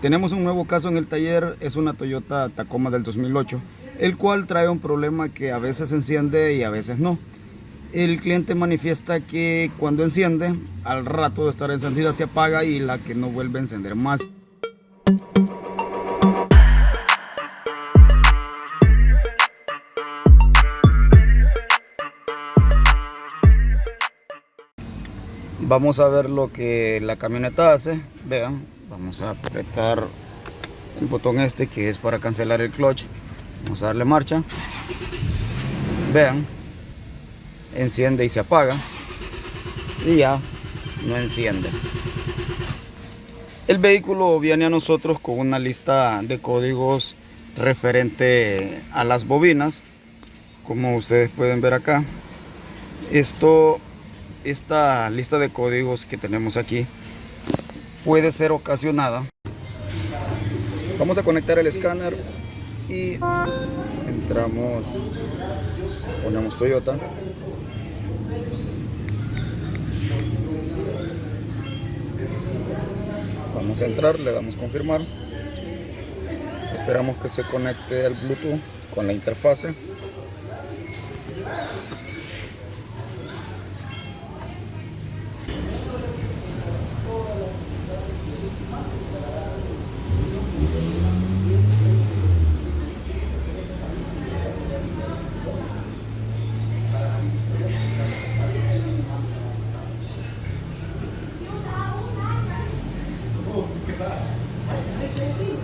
Tenemos un nuevo caso en el taller, es una Toyota Tacoma del 2008, el cual trae un problema que a veces enciende y a veces no. El cliente manifiesta que cuando enciende, al rato de estar encendida se apaga y la que no vuelve a encender más. Vamos a ver lo que la camioneta hace. Vean, vamos a apretar el botón este que es para cancelar el clutch. Vamos a darle marcha. Vean, enciende y se apaga y ya no enciende. El vehículo viene a nosotros con una lista de códigos referente a las bobinas, como ustedes pueden ver acá. Esta lista de códigos que tenemos aquí puede ser ocasionada. Vamos a conectar el escáner y entramos, ponemos Toyota. Vamos a entrar, le damos confirmar. Esperamos que se conecte el Bluetooth con la interfase.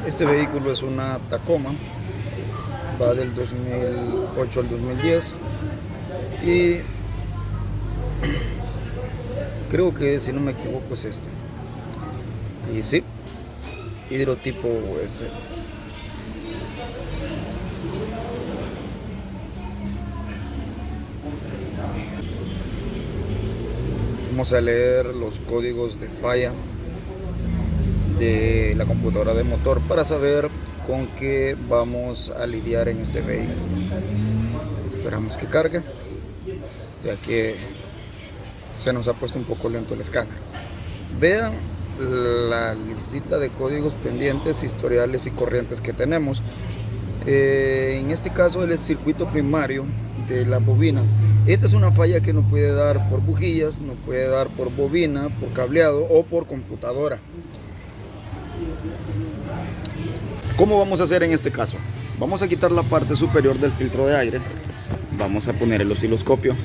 Este vehículo es una Tacoma, va del 2008 al 2010 y creo que, si no me equivoco, es este. Y sí, hidrotipo S. Vamos a leer los códigos de falla de la computadora de motor para saber con qué vamos a lidiar en este vehículo. Esperamos que cargue, ya que se nos ha puesto un poco lento el escáner. Vean la listita de códigos pendientes, historiales y corrientes que tenemos. En este caso el circuito primario de la bobina. Esta es una falla que no puede dar por bujías, no puede dar por bobina, por cableado o por computadora. ¿Cómo vamos a hacer en este caso? Vamos a quitar la parte superior del filtro de aire. Vamos a poner el osciloscopio.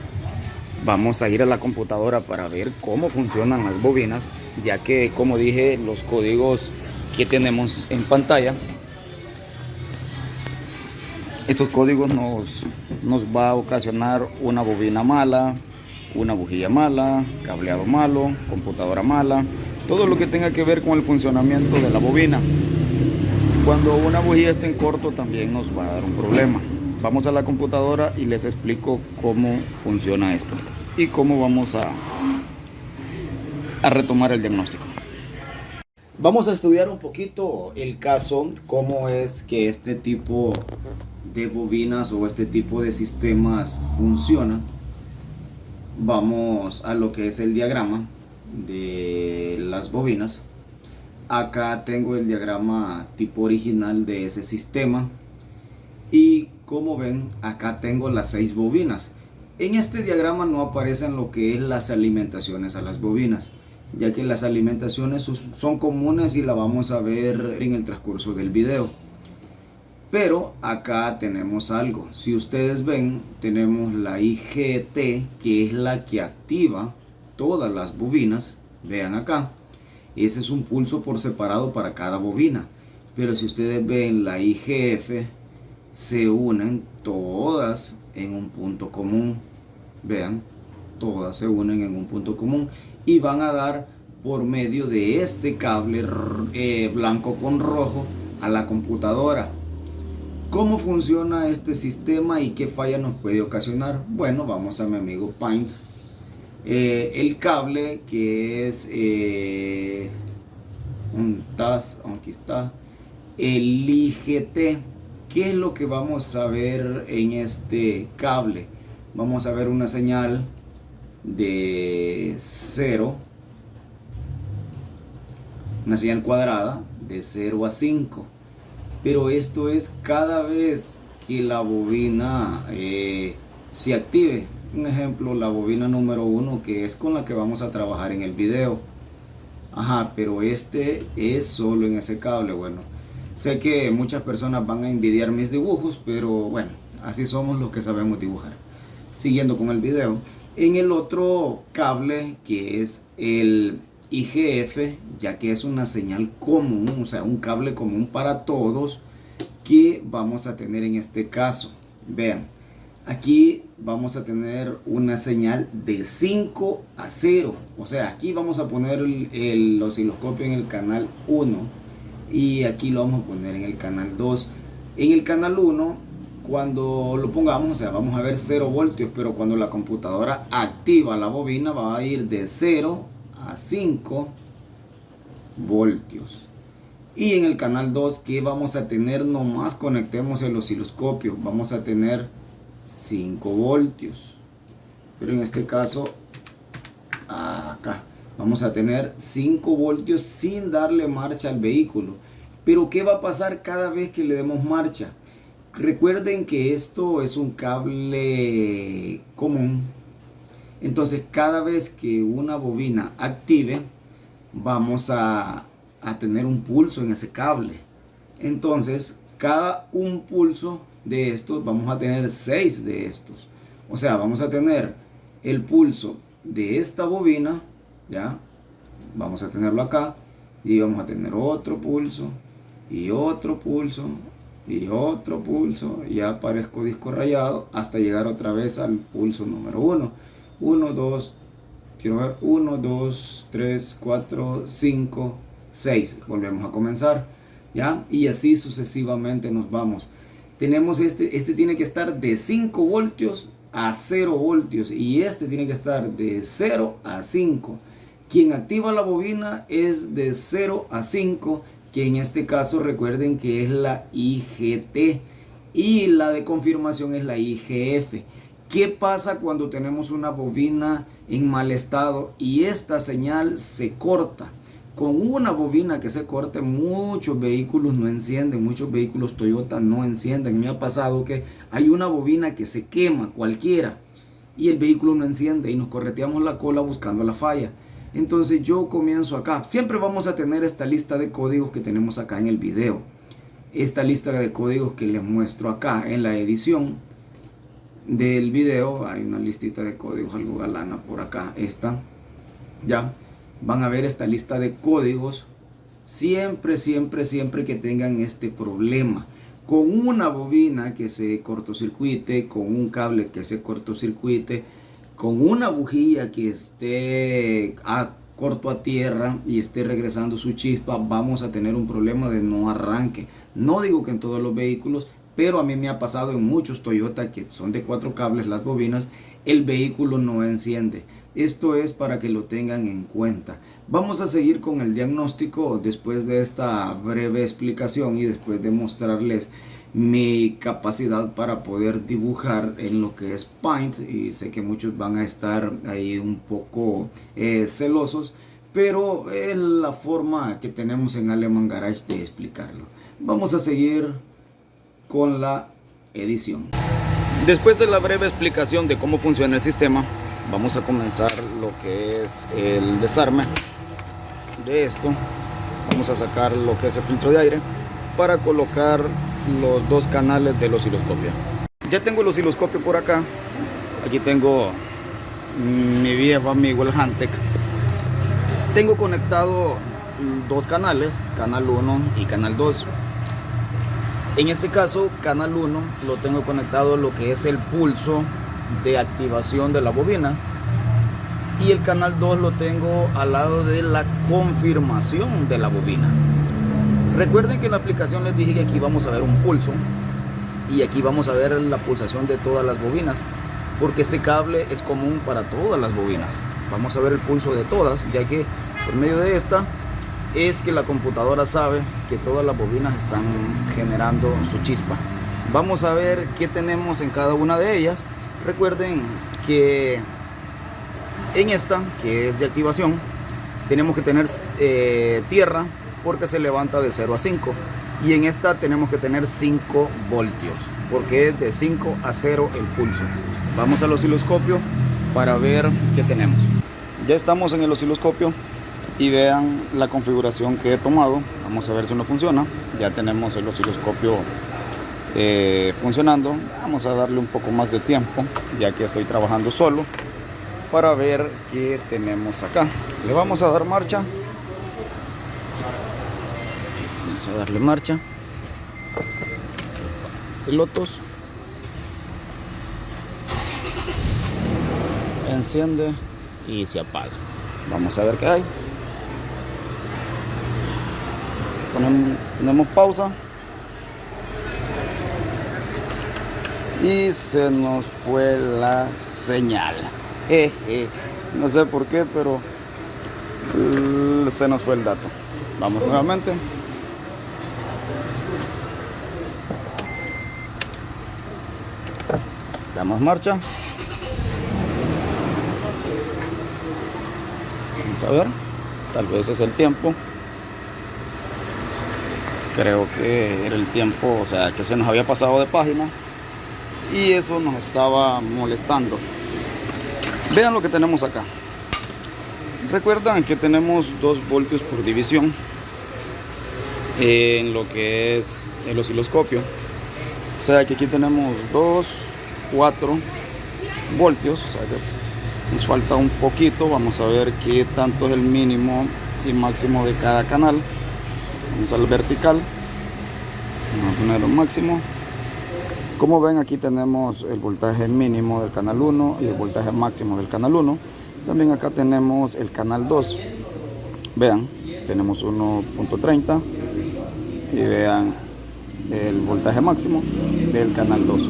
Vamos a ir a la computadora para ver cómo funcionan las bobinas, ya que, como dije, los códigos que tenemos en pantalla, estos códigos nos va a ocasionar una bobina mala, una bujía mala, cableado malo, computadora mala, todo lo que tenga que ver con el funcionamiento de la bobina. Cuando una bujía esté en corto también nos va a dar un problema. Vamos a la computadora y les explico cómo funciona esto y cómo vamos a retomar el diagnóstico. Vamos a estudiar un poquito el caso, cómo es que este tipo de bobinas o este tipo de sistemas funciona. Vamos a lo que es el diagrama de las bobinas. Acá tengo el diagrama tipo original de ese sistema y, como ven, acá tengo las 6 bobinas. En este diagrama no aparecen lo que es las alimentaciones a las bobinas, ya que las alimentaciones son comunes y la vamos a ver en el transcurso del video. Pero acá tenemos algo. Si ustedes ven, tenemos la IGT, que es la que activa todas las bobinas. Vean acá, ese es un pulso por separado para cada bobina. Pero si ustedes ven la IGF, se unen todas en un punto común. Vean, todas se unen en un punto común y van a dar por medio de este cable blanco con rojo a la computadora. ¿Cómo funciona este sistema y qué falla nos puede ocasionar? Bueno, vamos a mi amigo Paint. El cable que es aquí está, el IGT. ¿Qué es lo que vamos a ver en este cable? Vamos a ver una señal de 0, una señal cuadrada de 0 a 5. Pero esto es cada vez que la bobina se active. Un ejemplo, la bobina número 1, que es con la que vamos a trabajar en el video. Ajá, pero este es solo en ese cable. Bueno, sé que muchas personas van a envidiar mis dibujos, pero bueno, así somos los que sabemos dibujar. Siguiendo con el video, en el otro cable, que es el IGF, ya que es una señal común, o sea, un cable común para todos, que vamos a tener en este caso. Vean, aquí vamos a tener una señal de 5 a 0. O sea, aquí vamos a poner el osciloscopio en el canal 1 y aquí lo vamos a poner en el canal 2. En el canal 1, cuando lo pongamos, o sea, vamos a ver 0 voltios, pero cuando la computadora activa la bobina va a ir de 0 a 5 voltios. Y en el canal 2, ¿qué vamos a tener? Nomás conectemos el osciloscopio, vamos a tener 5 voltios. Pero en este caso, acá, vamos a tener 5 voltios sin darle marcha al vehículo. Pero ¿qué va a pasar cada vez que le demos marcha? Recuerden que esto es un cable común. Entonces, cada vez que una bobina active, vamos a tener un pulso en ese cable. Entonces, cada un pulso de estos, vamos a tener 6 de estos. O sea, vamos a tener el pulso de esta bobina, ya, vamos a tenerlo acá, y vamos a tener otro pulso, y otro pulso, y otro pulso, y ya aparezco disco rayado, hasta llegar otra vez al pulso número 1. 1, 2, quiero ver, 1, 2, 3, 4, 5, 6. Volvemos a comenzar, ¿ya? Y así sucesivamente nos vamos. Tenemos este tiene que estar de 5 voltios a 0 voltios. Y este tiene que estar de 0 a 5. Quien activa la bobina es de 0 a 5. Que en este caso recuerden que es la IGT. Y la de confirmación es la IGF. ¿Qué pasa cuando tenemos una bobina en mal estado y esta señal se corta? Con una bobina que se corte, muchos vehículos no encienden, muchos vehículos Toyota no encienden. Me ha pasado que hay una bobina que se quema, cualquiera, y el vehículo no enciende y nos correteamos la cola buscando la falla. Entonces yo comienzo acá. Siempre vamos a tener esta lista de códigos que tenemos acá en el video. Esta lista de códigos que les muestro acá en la edición del video. Hay una listita de códigos algo galana por acá. Esta, ya. Van a ver esta lista de códigos. Siempre que tengan este problema con una bobina que se cortocircuite, con un cable que se cortocircuite, con una bujía que esté corto a tierra y esté regresando su chispa, vamos a tener un problema de no arranque. No digo que en todos los vehículos, pero a mí me ha pasado en muchos Toyota que son de 4 cables las bobinas, el vehículo no enciende. Esto es para que lo tengan en cuenta. Vamos a seguir con el diagnóstico después de esta breve explicación y después de mostrarles mi capacidad para poder dibujar en lo que es Paint. Y sé que muchos van a estar ahí un poco celosos, pero es la forma que tenemos en Aleman Garage de explicarlo. Vamos a seguir con la edición. Después de la breve explicación de cómo funciona el sistema, vamos a comenzar lo que es el desarme de esto. Vamos a sacar lo que es el filtro de aire para colocar los 2 canales del osciloscopio. Ya tengo el osciloscopio por acá. Aquí tengo mi viejo amigo el Hantek. Tengo conectado 2 canales, canal 1 y canal 2. En este caso, canal 1 lo tengo conectado lo que es el pulso de activación de la bobina, y el canal 2 lo tengo al lado de la confirmación de la bobina. Recuerden que en la aplicación les dije que aquí vamos a ver un pulso y aquí vamos a ver la pulsación de todas las bobinas, porque este cable es común para todas las bobinas. Vamos a ver el pulso de todas, ya que por medio de esta es que la computadora sabe que todas las bobinas están generando su chispa. Vamos a ver qué tenemos en cada una de ellas. Recuerden que en esta, que es de activación, tenemos que tener tierra porque se levanta de 0 a 5. Y en esta tenemos que tener 5 voltios, porque es de 5 a 0 el pulso. Vamos al osciloscopio para ver qué tenemos. Ya estamos en el osciloscopio y vean la configuración que he tomado. Vamos a ver si no funciona. Ya tenemos el osciloscopio funcionando. Vamos a darle un poco más de tiempo, ya que estoy trabajando solo, para ver qué tenemos acá. Le vamos a dar marcha. Vamos a darle marcha. Pilotos. Enciende y se apaga. Vamos a ver qué hay. Ponemos pausa. Y se nos fue la señal. No sé por qué, pero se nos fue el dato. Vamos nuevamente. Damos marcha. Vamos a ver. Tal vez es el tiempo. Creo que era el tiempo, o sea, que se nos había pasado de página. Y eso nos estaba molestando. Vean lo que tenemos acá. Recuerdan que tenemos 2 voltios por división en lo que es el osciloscopio. O sea que aquí tenemos 2, 4 voltios. O sea que nos falta un poquito. Vamos a ver qué tanto es el mínimo y máximo de cada canal. Vamos al vertical. Vamos a poner un máximo. Como ven, aquí tenemos el voltaje mínimo del canal 1 y el voltaje máximo del canal 1. También acá tenemos el canal 2. Vean, tenemos 1.30 y vean el voltaje máximo del canal 2.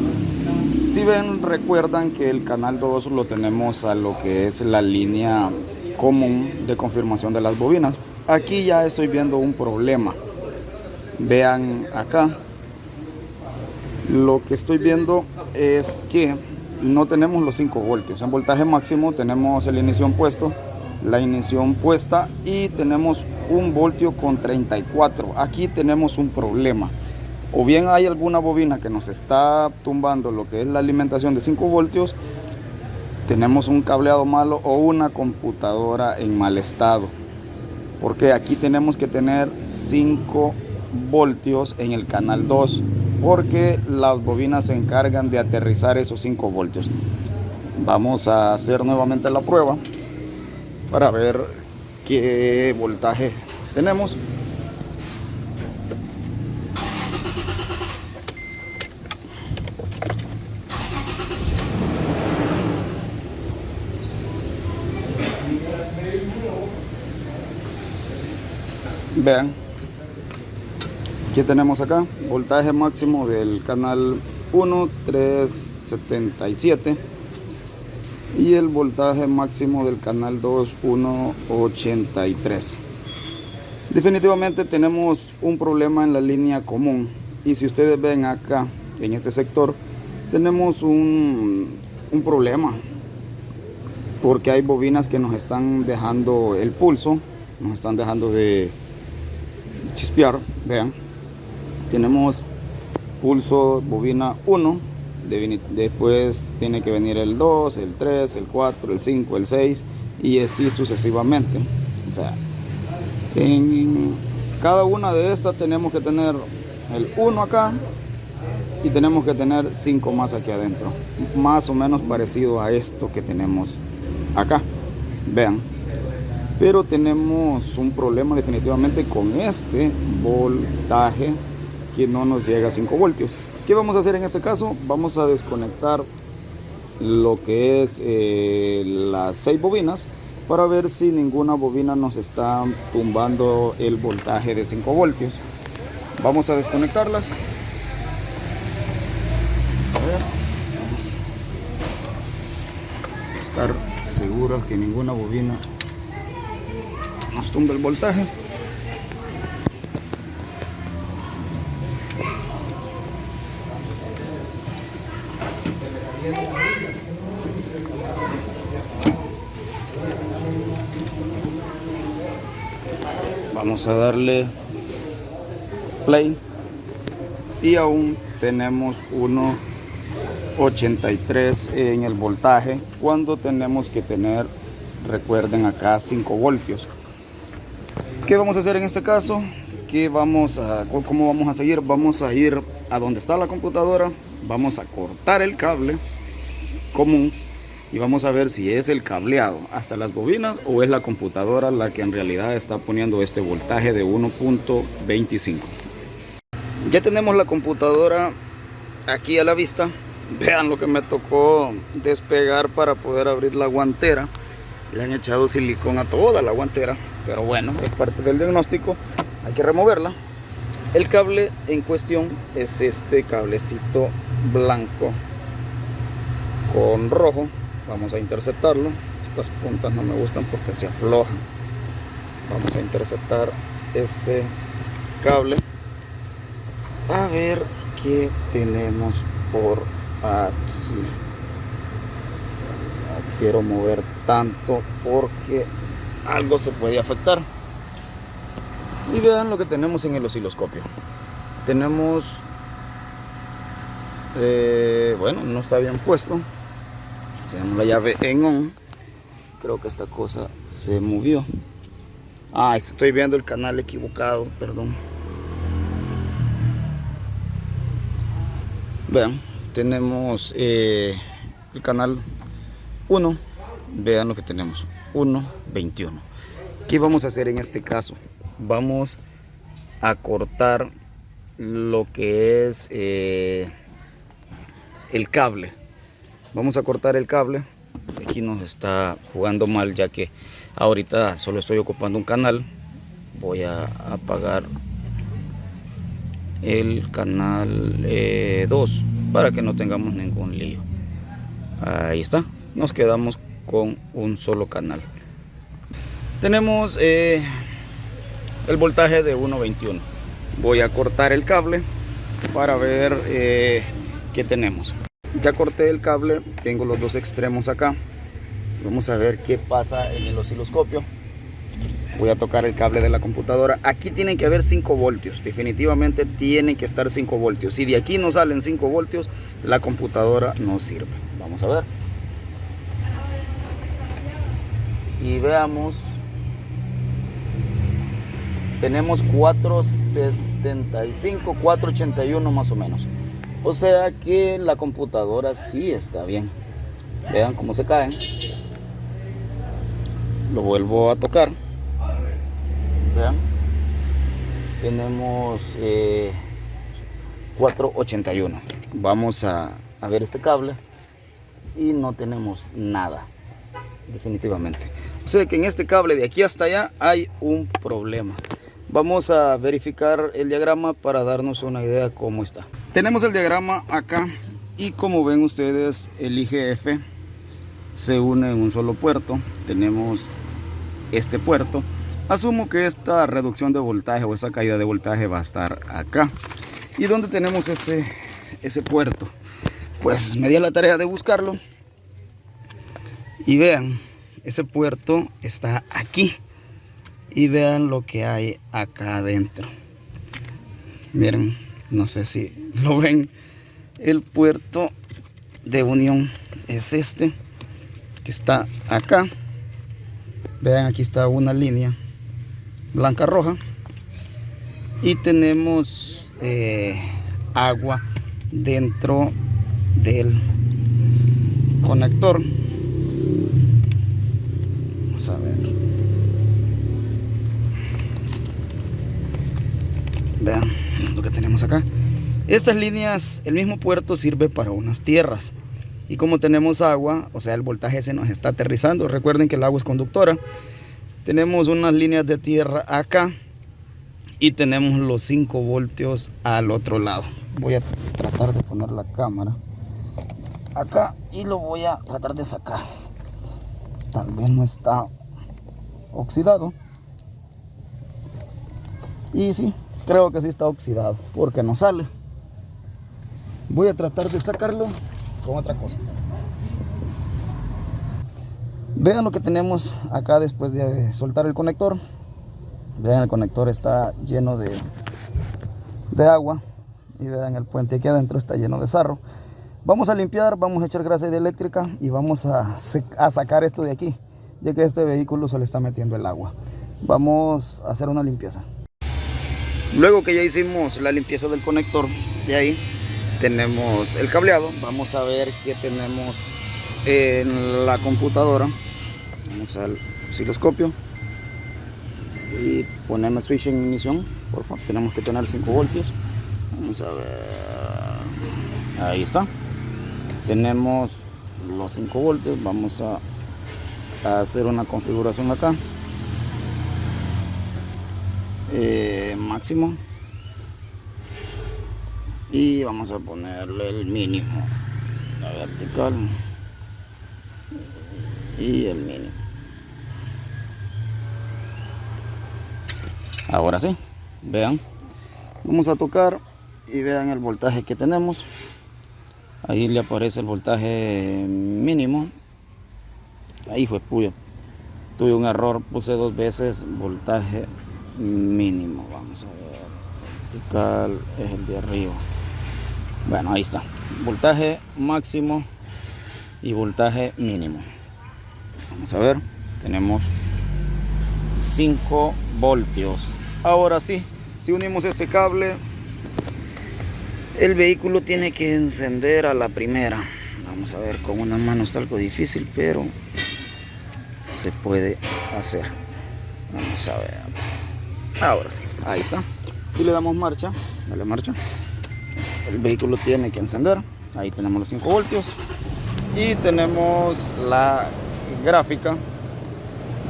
Si ven, recuerdan que el canal 2 lo tenemos a lo que es la línea común de confirmación de las bobinas. Aquí ya estoy viendo un problema. Vean acá. Lo que estoy viendo es que no tenemos los 5 voltios. En voltaje máximo tenemos el inicio puesto, la ignición puesta y tenemos 1 voltio con 34. Aquí tenemos un problema. O bien hay alguna bobina que nos está tumbando lo que es la alimentación de 5 voltios. Tenemos un cableado malo o una computadora en mal estado. Porque aquí tenemos que tener 5 voltios en el canal 2. Porque las bobinas se encargan de aterrizar esos 5 voltios. Vamos a hacer nuevamente la prueba para ver qué voltaje tenemos. Vean. ¿Qué tenemos acá? Voltaje máximo del canal 1, 377. Y el voltaje máximo del canal 2, 1.83. Definitivamente tenemos un problema en la línea común. Y si ustedes ven acá, en este sector, tenemos un problema. Porque hay bobinas que nos están dejando el pulso, nos están dejando de chispear. Vean. Tenemos pulso bobina 1, después tiene que venir el 2, el 3, el 4, el 5, el 6 y así sucesivamente. O sea, en cada una de estas tenemos que tener el 1 acá y tenemos que tener 5 más aquí adentro. Más o menos parecido a esto que tenemos acá. Vean. Pero tenemos un problema definitivamente con este voltaje que no nos llega a 5 voltios. ¿Qué vamos a hacer en este caso? Vamos a desconectar lo que es las 6 bobinas para ver si ninguna bobina nos está tumbando el voltaje de 5 voltios. Vamos a desconectarlas. Vamos a ver. Vamos a estar seguros que ninguna bobina nos tumbe el voltaje. Vamos a darle play y aún tenemos 1.83 en el voltaje cuando tenemos que tener, recuerden acá, 5 voltios. ¿Qué vamos a hacer en este caso? ¿Cómo vamos a seguir? Vamos a ir a donde está la computadora, vamos a cortar el cable común y vamos a ver si es el cableado hasta las bobinas o es la computadora la que en realidad está poniendo este voltaje de 1.25. Ya tenemos la computadora aquí a la vista. Vean lo que me tocó despegar para poder abrir la guantera. Le han echado silicón a toda la guantera, pero bueno, es parte del diagnóstico, hay que removerla. El cable en cuestión es este cablecito blanco con rojo. Vamos a interceptarlo. Estas puntas no me gustan porque se aflojan. Vamos a interceptar ese cable. A ver qué tenemos por aquí. No quiero mover tanto porque algo se puede afectar. Y vean lo que tenemos en el osciloscopio. Tenemos bueno, no está bien puesto. Tenemos la llave en on. Creo que esta cosa se movió. Estoy viendo el canal equivocado, perdón. Vean, tenemos el canal 1. Vean lo que tenemos, 1.21. ¿Qué vamos a hacer en este caso? Vamos a cortar lo que es el cable. Vamos a cortar el cable. Aquí nos está jugando mal, ya que ahorita solo estoy ocupando un canal. Voy a apagar el canal 2 para que no tengamos ningún lío. Ahí está, nos quedamos con un solo canal. Tenemos el voltaje de 1.21. Voy a cortar el cable para ver qué tenemos. Ya corté el cable, tengo los dos extremos acá. Vamos a ver qué pasa en el osciloscopio. Voy a tocar el cable de la computadora. Aquí tienen que haber 5 voltios. Definitivamente tienen que estar 5 voltios. Si de aquí no salen 5 voltios, la computadora no sirve. Vamos a ver. Y veamos. Tenemos 475, 481 más o menos. O sea que la computadora sí está bien. Vean cómo se caen. Lo vuelvo a tocar. Vean. Tenemos 481. Vamos a ver este cable. Y no tenemos nada. Definitivamente. O sea que en este cable de aquí hasta allá hay un problema. Vamos a verificar el diagrama para darnos una idea cómo está. Tenemos el diagrama acá y como ven ustedes, el IGF se une en un solo puerto. Tenemos este puerto. Asumo que esta reducción de voltaje o esa caída de voltaje va a estar acá. ¿Y dónde tenemos ese puerto? Pues me di a la tarea de buscarlo. Y vean, ese puerto está aquí. Y vean lo que hay acá adentro. Miren, no sé si lo ven. El puerto de unión es este, que está acá. Vean, aquí está una línea blanca roja. Y tenemos agua dentro del conector. Vamos a ver. Vean lo que tenemos acá. Estas líneas, el mismo puerto sirve para unas tierras. Y como tenemos agua, o sea el voltaje se nos está aterrizando. Recuerden que el agua es conductora. Tenemos unas líneas de tierra acá. Y tenemos los 5 voltios al otro lado. Voy a tratar de poner la cámara acá y lo voy a tratar de sacar. Tal vez no está oxidado. Y sí, creo que sí está oxidado porque no sale. Voy a tratar de sacarlo con otra cosa. Vean lo que tenemos acá después de soltar el conector. Vean, el conector está lleno de agua. Y vean, el puente aquí adentro está lleno de sarro. Vamos a limpiar, vamos a echar grasa eléctrica y vamos a sacar esto de aquí, ya que a este vehículo se le está metiendo el agua. Vamos a hacer una limpieza. Luego que ya hicimos la limpieza del conector, de ahí tenemos el cableado. Vamos a ver qué tenemos en la computadora. Vamos al osciloscopio y ponemos switch en ignición, por favor. Tenemos que tener 5 voltios. Vamos a ver, ahí está, tenemos los 5 voltios. Vamos a hacer una configuración acá, máximo, y vamos a ponerle el mínimo, la vertical y el mínimo. Ahora sí, vean, vamos a tocar y vean el voltaje que tenemos. Ahí le aparece el voltaje mínimo. Ahí fue puyo, tuve un error, puse 2 veces voltaje mínimo. Vamos a ver, vertical es el de arriba. Bueno, ahí está, voltaje máximo y voltaje mínimo. Vamos a ver, tenemos 5 voltios. Ahora sí, si unimos este cable, el vehículo tiene que encender a la primera. Vamos a ver, con una mano está algo difícil, pero se puede hacer. Vamos a ver. Ahora sí, ahí está. Si le damos marcha, dale marcha, el vehículo tiene que encender. Ahí tenemos los 5 voltios y tenemos la gráfica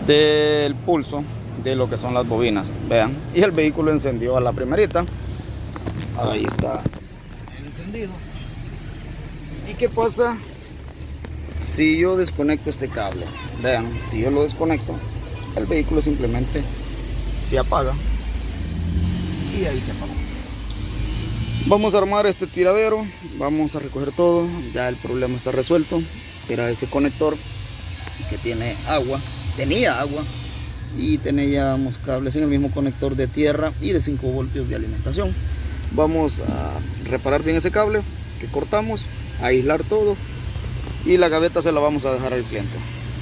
del pulso de lo que son las bobinas. Vean, y el vehículo encendió a la primerita. Ahí está encendido. ¿Y qué pasa si yo desconecto este cable? Vean, si yo lo desconecto, el vehículo simplemente se apaga y ahí se apagó. Vamos a armar este tiradero, vamos a recoger todo. Ya el problema está resuelto. Era ese conector que tiene agua, tenía agua, y teníamos cables en el mismo conector de tierra y de 5 voltios de alimentación. Vamos a reparar bien ese cable que cortamos, a aislar todo, y la gaveta se la vamos a dejar al cliente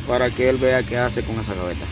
para que él vea qué hace con esa gaveta.